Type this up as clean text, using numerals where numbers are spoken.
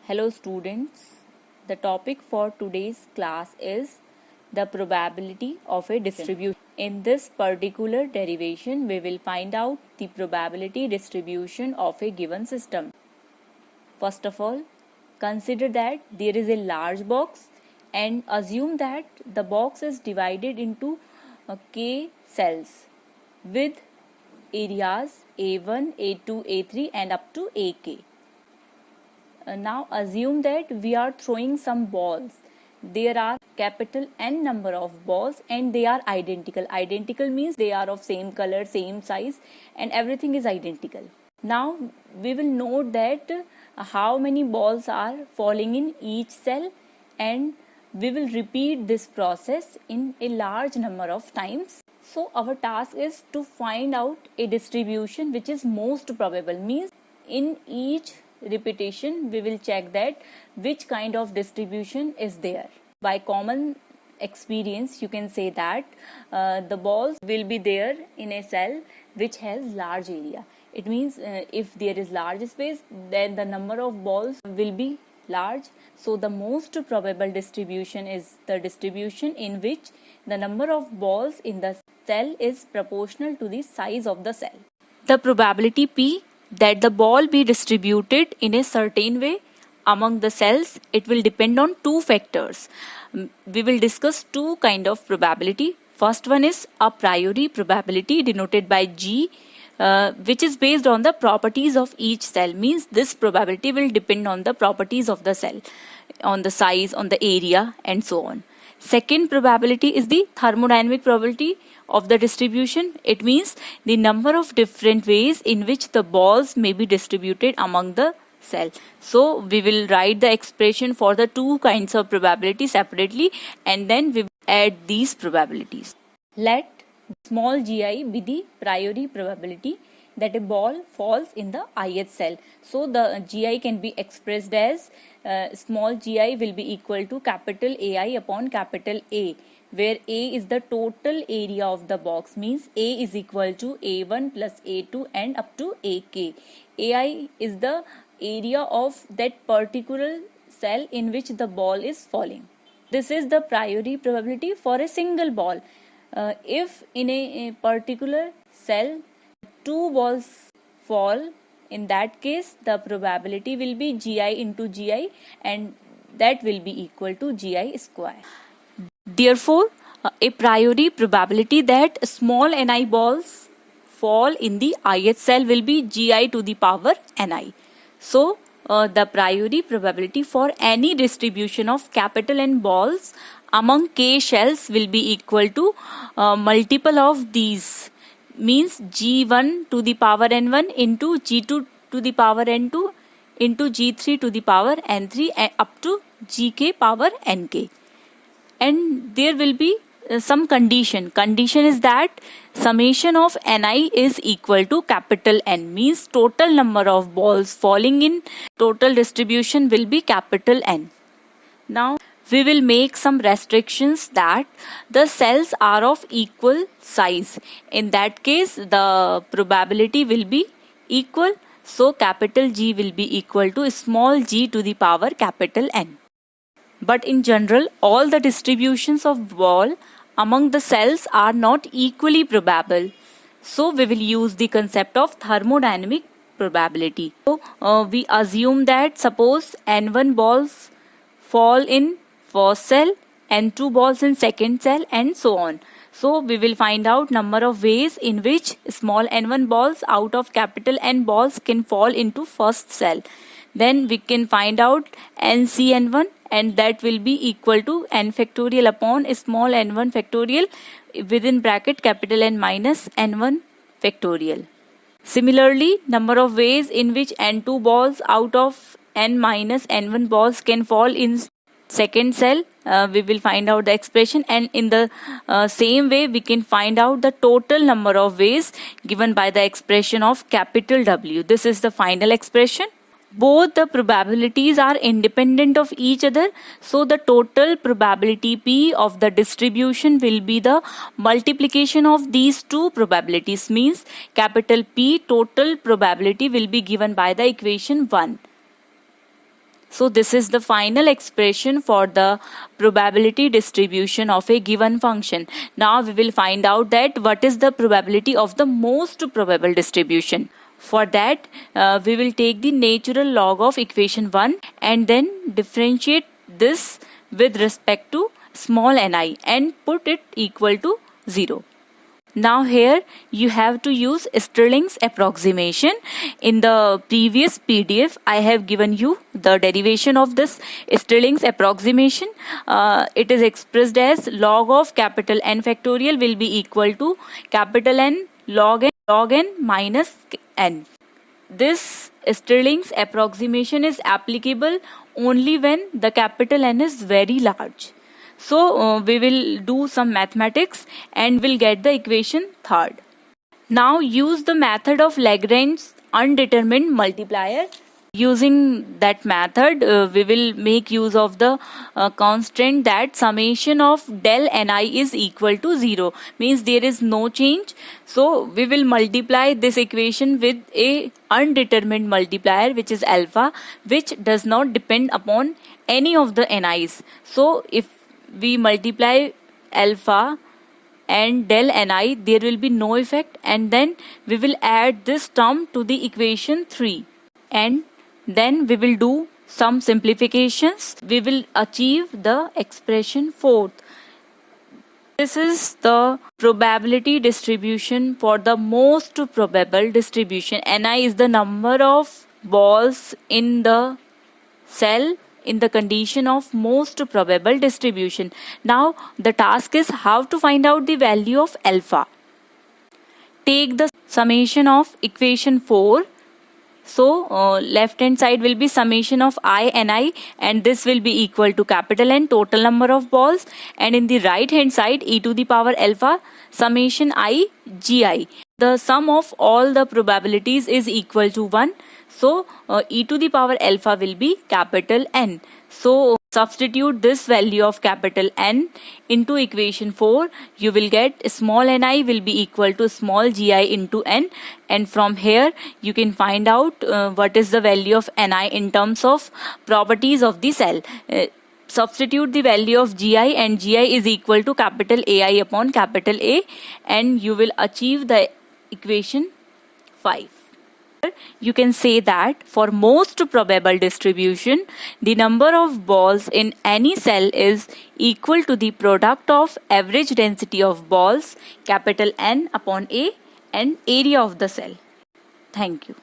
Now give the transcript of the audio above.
Hello students, the topic for today's class is the probability of a distribution. In this particular derivation, we will find out the probability distribution of a given system. First of all, consider that there is a large box and assume that the box is divided into k cells with areas A1, A2, A3 and up to AK. Now assume that we are throwing some balls. There are capital N number of balls and they are identical. Identical means they are of same color, same size, and everything is identical. Now we will note that how many balls are falling in each cell, and we will repeat this process in a large number of times. So our task is to find out a distribution which is most probable, means in each repetition we will check that which kind of distribution is there. By common experience you can say that the balls will be there in a cell which has large area. It means if there is large space, then the number of balls will be large. So the most probable distribution is the distribution in which the number of balls in the cell is proportional to the size of the cell. The probability P that the ball be distributed in a certain way among the cells, it will depend on two factors. We will discuss two kind of probability. First one is a priori probability denoted by G, which is based on the properties of each cell, means this probability will depend on the properties of the cell, on the size, on the area and so on. Second probability is the thermodynamic probability of the distribution. It means the number of different ways in which the balls may be distributed among the cell. So we will write the expression for the two kinds of probability separately and then we will add these probabilities. Let small gi be the priori probability that a ball falls in the ith cell. So the gi can be expressed as small gi will be equal to capital AI upon capital A, where A is the total area of the box, means A is equal to A1 plus A2 and up to AK. AI is the area of that particular cell in which the ball is falling. This is the priori probability for a single ball. If in a particular cell two balls fall, in that case the probability will be gi into gi and that will be equal to gi square. Therefore, a priori probability that small ni balls fall in the ith cell will be gi to the power ni. So, the priori probability for any distribution of capital N balls among k shells will be equal to multiple of these, means g1 to the power n1 into g2 to the power n2 into g3 to the power n3 and up to gk power nk. And there will be some condition. Condition is that summation of ni is equal to capital N, means total number of balls falling in total distribution will be capital N. Now we will make some restrictions that the cells are of equal size. In that case the probability will be equal. So capital G will be equal to small g to the power capital N. But in general, all the distributions of ball among the cells are not equally probable. So we will use the concept of thermodynamic probability. So we assume that suppose n1 balls fall in first cell, n2 balls in second cell and so on. So we will find out number of ways in which small n1 balls out of capital N balls can fall into first cell. Then we can find out NCN1 and that will be equal to n factorial upon small n1 factorial within bracket capital N minus n1 factorial. Similarly, number of ways in which n2 balls out of n minus n1 balls can fall in second cell, we will find out the expression, and in the same way we can find out the total number of ways given by the expression of capital W. This is the final expression. Both the probabilities are independent of each other, so the total probability P of the distribution will be the multiplication of these two probabilities, means capital P total probability will be given by the equation 1. So this is the final expression for the probability distribution of a given function. Now we will find out that what is the probability of the most probable distribution. For that, we will take the natural log of equation 1 and then differentiate this with respect to small ni and put it equal to 0. Now here you have to use Stirling's approximation. In the previous PDF I have given you the derivation of this Stirling's approximation. It is expressed as log of capital N factorial will be equal to capital N log n minus n. This Stirling's approximation is applicable only when the capital N is very large. So we will do some mathematics and we'll get the equation third. Now use the method of Lagrange's undetermined multiplier. Using that method, we will make use of the constant that summation of del ni is equal to 0. Means there is no change. So we will multiply this equation with a undetermined multiplier which is alpha, which does not depend upon any of the ni's. So if we multiply alpha and del ni, there will be no effect, and then we will add this term to the equation 3 and then we will do some simplifications. We will achieve the expression 4th. This is the probability distribution for the most probable distribution. Ni is the number of balls in the cell in the condition of most probable distribution. Now the task is how to find out the value of alpha. Take the summation of equation 4. So left hand side will be summation of I ni and this will be equal to capital N total number of balls, and in the right hand side e to the power alpha summation I gi. The sum of all the probabilities is equal to 1. So e to the power alpha will be capital N. So substitute this value of capital N into equation 4. You will get small ni will be equal to small gi into n, and from here you can find out what is the value of ni in terms of properties of the cell. Substitute the value of gi, and gi is equal to capital AI upon capital A, and you will achieve the equation 5. You can say that for most probable distribution, the number of balls in any cell is equal to the product of average density of balls capital N upon A and area of the cell. Thank you.